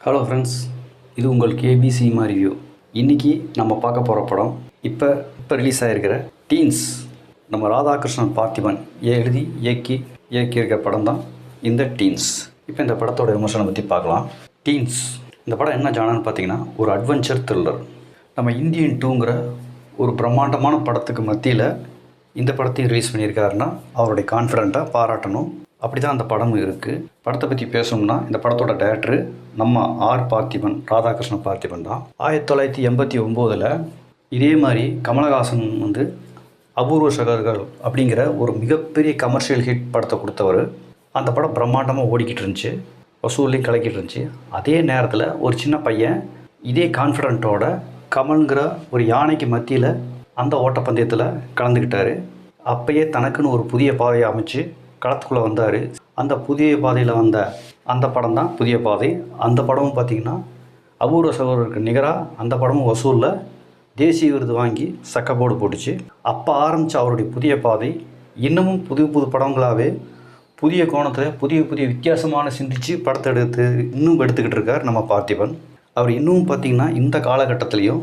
Hello friends, இது உங்கள் KP cinema review. இன்றைக்கி நம்ம பார்க்க போகிற படம் இப்போ ரிலீஸ் ஆகிருக்கிற டீன்ஸ். நம்ம ராதாகிருஷ்ணன் பார்த்திபன் எழுதி இயக்கியிருக்கிற படம் தான் இந்த டீன்ஸ். இப்போ இந்த படத்தோட விமர்சனம் பற்றி பார்க்கலாம். டீன்ஸ் இந்த படம் என்ன ஜானர்னு பார்த்தீங்கன்னா ஒரு அட்வென்ச்சர் த்ரில்லர். நம்ம இந்தியன் 2ங்கிற ஒரு பிரம்மாண்டமான படத்துக்கு மத்தியில் இந்த படத்தையும் ரிலீஸ் பண்ணியிருக்காருன்னா அவருடைய கான்ஃபிடென்ட்டாக பாராட்டணும். அப்படி தான் அந்த படமும் இருக்குது. படத்தை பற்றி பேசணும்னா இந்த படத்தோட டைரக்டரு நம்ம பார்த்திபன், ராதாகிருஷ்ணன் பார்த்திபன் தான். 1989 இதே மாதிரி கமலஹாசன் அபூர்வ சகோதரர்கள் அப்படிங்கிற ஒரு மிகப்பெரிய கமர்ஷியல் ஹிட் படத்தை கொடுத்தவர். அந்த படம் பிரம்மாண்டமாக ஓடிக்கிட்டு இருந்துச்சு, வசூல்லையும் கலக்கிட்டு இருந்துச்சு. அதே நேரத்தில் ஒரு சின்ன பையன் இதே கான்ஃபிடென்ட்டோட கமல்ங்கிற ஒரு யானைக்கு மத்தியில் அந்த ஓட்டப்பந்தயத்தில் கலந்துக்கிட்டார். அப்பயே தனக்குன்னு ஒரு புதிய பாதையை அமைச்சு களத்துக்குள்ளே வந்தார். அந்த புதிய பாதையில் வந்த அந்த படம் தான் புதிய பாதை. அந்த படமும் பார்த்திங்கன்னா அபூர்வ சகோதரருக்கு நிகராக அந்த படமும் வசூலில் தேசிய விருது வாங்கி சக்கப்போடு போட்டுச்சு. அப்போ ஆரம்பித்த அவருடைய புதிய பாதை இன்னமும் புது படங்களாகவே புதிய கோணத்தில் புதிய வித்தியாசமான சிந்தித்து படத்தை இன்னும் எடுத்துக்கிட்டு இருக்கார் நம்ம பார்த்திபன். அவர் இன்னமும் பார்த்திங்கன்னா இந்த காலகட்டத்துலேயும்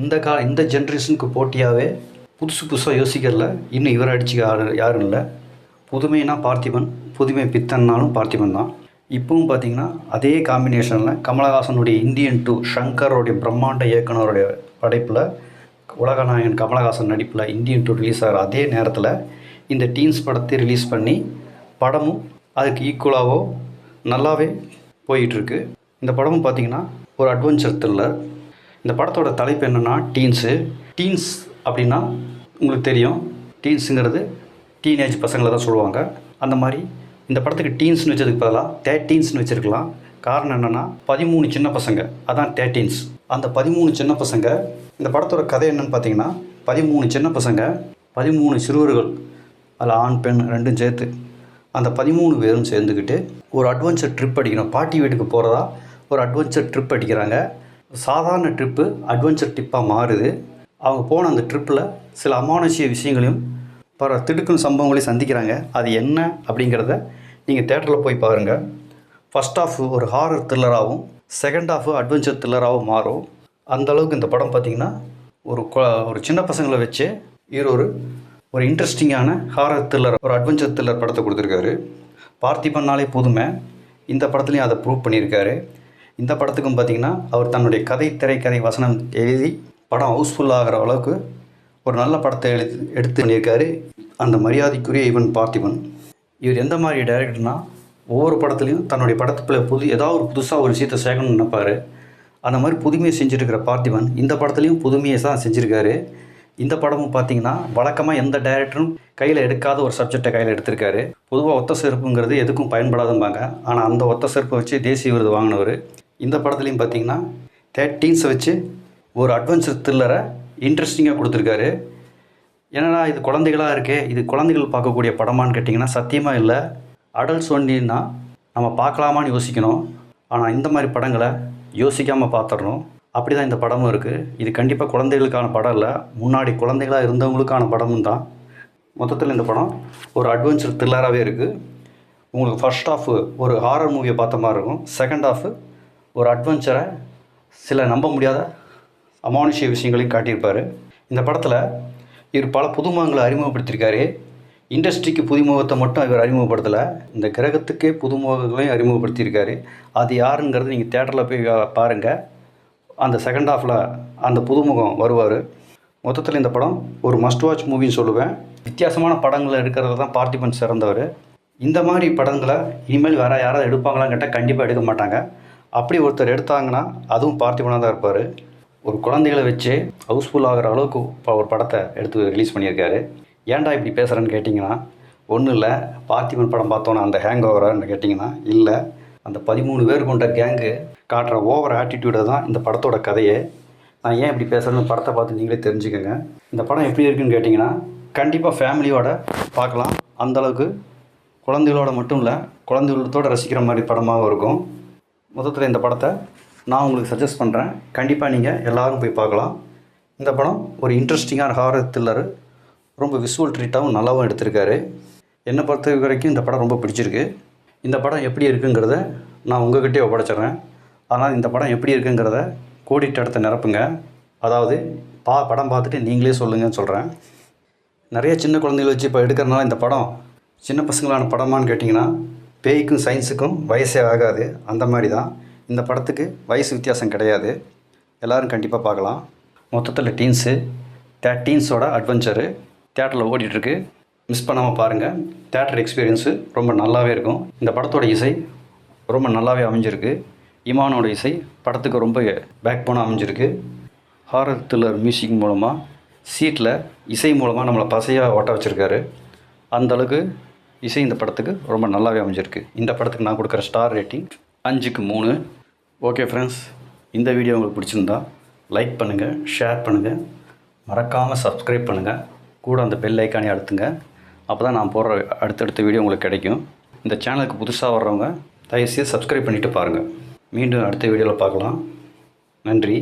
இந்த ஜென்ரேஷனுக்கு போட்டியாகவே புதுசாக யோசிக்கிறதுல இன்னும் இவரை அடிச்சு யாரும் இல்லை. புதுமைனா பார்த்திபன், புதுமை பித்தன்னாலும் பார்த்திபன் தான். இப்பவும் பார்த்திங்கன்னா அதே காம்பினேஷனில் கமலஹாசனுடைய இந்தியன் 2 ஷங்கரோடைய பிரம்மாண்ட இயக்குனருடைய படைப்பில் உலகநாயகன் கமலஹாசன் நடிப்பில் இந்தியன் 2 ரிலீஸ் ஆகிற அதே நேரத்தில் இந்த டீன்ஸ் படத்தை ரிலீஸ் பண்ணி படமும் அதுக்கு ஈக்குவலாகவோ நல்லாவே போயிட்டுருக்கு. இந்த படமும் பார்த்திங்கன்னா ஒரு அட்வென்ச்சர் த்ரில்லர். இந்த படத்தோட தலைப்பு என்னென்னா டீன்ஸ் அப்படின்னா உங்களுக்கு தெரியும், டீன்ஸுங்கிறது டீனேஜ் பசங்களை தான் சொல்லுவாங்க. அந்த மாதிரி இந்த படத்துக்கு டீன்ஸ்னு வச்சதுக்கு பதிலாக 13ன்னு வச்சுருக்கலாம். காரணம் என்னென்னா 13 சின்ன பசங்க, அதான் 13ஸ். அந்த 13 சின்ன பசங்க, இந்த படத்தோட கதை என்னென்னு பார்த்தீங்கன்னா 13 சின்ன பசங்க, 13 சிறுவர்கள், அதில் ஆண் பெண் ரெண்டும் சேர்த்து அந்த 13 பேரும் சேர்ந்துக்கிட்டு ஒரு அட்வென்ச்சர் ட்ரிப் அடிக்கணும். பாட்டி வீட்டுக்கு போகிறதா ஒரு அட்வென்ச்சர் ட்ரிப் அடிக்கிறாங்க. சாதாரண ட்ரிப்பு அட்வென்ச்சர் ட்ரிப்பாக மாறுது. அவங்க போன அந்த ட்ரிப்பில் சில அமானுஷ்ய விஷயங்களையும் திடுக்கும் சம்பவங்களையும் சந்திக்கிறாங்க. அது என்ன அப்படிங்கிறத நீங்கள் தேட்டரில் போய் பாருங்கள். ஃபஸ்ட் ஆஃப் ஒரு ஹாரர் த்ரில்லராகவும் செகண்ட் ஆஃப் அட்வென்ச்சர் த்ரில்லராகவும் மாறும். அந்தளவுக்கு இந்த படம் பார்த்திங்கன்னா ஒரு சின்ன பசங்களை வச்சு ஒரு இன்ட்ரெஸ்டிங்கான ஹாரர் த்ரில்லர், ஒரு அட்வென்ச்சர் த்ரில்லர் படத்தை கொடுத்துருக்காரு. பார்த்திபன்னாலே புதுமை, இந்த படத்துலையும் அதை ப்ரூவ் பண்ணியிருக்காரு. இந்த படத்துக்கும் பார்த்திங்கன்னா அவர் தன்னுடைய திரைக்கதை வசனம் எழுதி படம் ஹவுஸ்ஃபுல் ஆகிற அளவுக்கு ஒரு நல்ல படத்தை எடுத்து பண்ணியிருக்காரு அந்த மரியாதைக்குரிய இவன் பார்த்திபன். இவர் எந்த மாதிரி டைரக்டர்னால் ஒவ்வொரு படத்துலையும் தன்னுடைய படத்தில் ஏதாவது ஒரு புதுசாக ஒரு விஷயத்தை சேர்க்கணும்னு நினைப்பார். அந்த மாதிரி புதுமையை செஞ்சுருக்கிற பார்த்திபன் இந்த படத்துலையும் புதுமையை தான் செஞ்சுருக்காரு. இந்த படமும் பார்த்திங்கன்னா வழக்கமாக எந்த டைரக்டரும் கையில் எடுக்காத ஒரு சப்ஜெக்டை கையில் எடுத்திருக்காரு. பொதுவாக ஒத்த செருப்புங்கிறது எதுக்கும் பயன்படாதும்பாங்க. ஆனால் அந்த ஒத்த செருப்பை வச்சு தேசிய விருது வாங்கினவர். இந்த படத்துலையும் பார்த்திங்கன்னா 13ஸை வச்சு ஒரு அட்வென்ச்சர் த்ரில்லரை இன்ட்ரெஸ்டிங்காக கொடுத்துருக்காரு. என்னடா இது குழந்தைகளாக இருக்கே, இது குழந்தைகள் பார்க்கக்கூடிய படமானு கேட்டிங்கன்னா சத்தியமாக இல்லை. அடல்ட்ஸ் ஒன்லின்னா நம்ம பார்க்கலாமான்னு யோசிக்கணும். ஆனால் இந்த மாதிரி படங்களை யோசிக்காமல் பார்த்துடணும். அப்படி தான் இந்த படமும் இருக்குது. இது கண்டிப்பாக குழந்தைகளுக்கான படம் இல்லை, முன்னாடி குழந்தைகளாக இருந்தவங்களுக்கான படமும் தான். மொத்தத்தில் இந்த படம் ஒரு அட்வென்ச்சர் த்ரில்லராகவே இருக்குது. உங்களுக்கு ஃபர்ஸ்ட் ஆஃப் ஒரு ஹாரர் மூவியை பார்த்த மாதிரி இருக்கும். செகண்ட் ஆஃப் ஒரு அட்வென்ச்சரை சில நம்ப முடியாத அமானுஷ்ய விஷயங்களையும் காட்டியிருப்பார். இந்த படத்தில் இவர் பல புதுமுகங்களை அறிமுகப்படுத்தியிருக்காரு. இண்டஸ்ட்ரிக்கு புதுமுகத்தை மட்டும் இவர் அறிமுகப்படுத்தலை, இந்த கிரகத்துக்கே புதுமுகங்களையும் அறிமுகப்படுத்தியிருக்காரு. அது யாருங்கிறது நீங்கள் தேட்டரில் போய் பாருங்கள். அந்த செகண்ட் ஹாஃபில் அந்த புதுமுகம் வருவார். மொத்தத்தில் இந்த படம் ஒரு மஸ்ட் வாட்ச் மூவின்னு சொல்லுவேன். வித்தியாசமான படங்களை எடுக்கிறது தான் பார்த்திபன் சிறந்தவர். இந்த மாதிரி படங்களை இனிமேல் வேறு யாராவது எடுப்பாங்களான்னு கேட்டால் கண்டிப்பாக எடுக்க மாட்டாங்க. அப்படி ஒருத்தர் எடுத்தாங்கன்னா அதுவும் பார்த்திபனாக தான் இருப்பார். ஒரு குழந்தைகளை வச்சு ஹவுஸ்ஃபுல் ஆகிற அளவுக்கு ஒரு படத்தை எடுத்து ரிலீஸ் பண்ணியிருக்காரு. ஏன்டா இப்படி பேசுகிறேன்னு கேட்டிங்கன்னா ஒன்றும் இல்லை, பார்த்திபன் படம் பார்த்தோன்னா அந்த ஹேங் ஓவரான்னு கேட்டிங்கன்னா இல்லை, அந்த 13 பேர் கொண்ட கேங்கு காட்டுற ஓவர் ஆட்டிடியூடை தான் இந்த படத்தோட கதையே. நான் ஏன் இப்படி பேசுகிறேன்னு படத்தை பார்த்து நீங்களே தெரிஞ்சுக்கோங்க. இந்த படம் எப்படி இருக்குன்னு கேட்டிங்கன்னா கண்டிப்பாக ஃபேமிலியோட பார்க்கலாம். அந்தளவுக்கு குழந்தைகளோட மட்டும் இல்லை, குழந்தைகளோட ரசிக்கிற மாதிரி படமாகவும் இருக்கும். மொத்தத்தில் இந்த படத்தை நான் உங்களுக்கு சஜஸ்ட் பண்ணுறேன். கண்டிப்பாக நீங்கள் எல்லோரும் போய் பார்க்கலாம். இந்த படம் ஒரு இன்ட்ரெஸ்டிங்கான ஹாரர் த்ரில்லரு, ரொம்ப விசுவல் ட்ரீட்டாகவும் நல்லாவும் எடுத்திருக்காரு. என்னை பொறுத்த வரைக்கும் இந்த படம் ரொம்ப பிடிச்சிருக்கு. இந்த படம் எப்படி இருக்குங்கிறத நான் உங்கள்கிட்டே ஒப்படைச்சிட்றேன். அதனால் இந்த படம் எப்படி இருக்குங்கிறத கோடிட்ட இடத்த நிரப்புங்க. அதாவது படம் பார்த்துட்டு நீங்களே சொல்லுங்கன்னு சொல்கிறேன். நிறைய சின்ன குழந்தைகளை வச்சு இப்போ எடுக்கிறனால இந்த படம் சின்ன பசங்களான படமானு கேட்டிங்கன்னா பேய்க்கும் சயின்ஸுக்கும் வயசே ஆகாது. அந்த மாதிரி தான் இந்த படத்துக்கு வயசு வித்தியாசம் கிடையாது. எல்லோரும் கண்டிப்பாக பார்க்கலாம். மொத்தத்தில் டீன்ஸோட அட்வென்ச்சரு தேட்டரில் ஓடிட்டுருக்கு. மிஸ் பண்ணாமல் பாருங்கள். தேட்டர் எக்ஸ்பீரியன்ஸு ரொம்ப நல்லாவே இருக்கும். இந்த படத்தோட இசை ரொம்ப நல்லாவே அமைஞ்சிருக்கு. இமானோட இசை படத்துக்கு ரொம்ப பேக் போனாக அமைஞ்சிருக்கு. ஹாரர் த்ரில்லர் மியூசிக் மூலமாக சீட்டில் இசை மூலமாக நம்மளை பசையாக ஓட்ட வச்சுருக்காரு. அந்தளவுக்கு இசை இந்த படத்துக்கு ரொம்ப நல்லாவே அமைஞ்சிருக்கு. இந்த படத்துக்கு நான் கொடுக்குற ஸ்டார் ரேட்டிங் 5க்கு 3. ஓகே ஃப்ரெண்ட்ஸ், இந்த வீடியோ உங்களுக்கு பிடிச்சிருந்தா லைக் பண்ணுங்கள், ஷேர் பண்ணுங்கள், மறக்காமல் சப்ஸ்கிரைப் பண்ணுங்கள். கூட அந்த பெல் ஐக்கானே அழுத்துங்க. அப்போ தான் நான் போடுற அடுத்தடுத்த வீடியோ உங்களுக்கு கிடைக்கும். இந்த சேனலுக்கு புதுசாக வர்றவங்க தயவுசெய்து சப்ஸ்கிரைப் பண்ணிவிட்டு பாருங்கள். மீண்டும் அடுத்த வீடியோவில் பார்க்கலாம். நன்றி.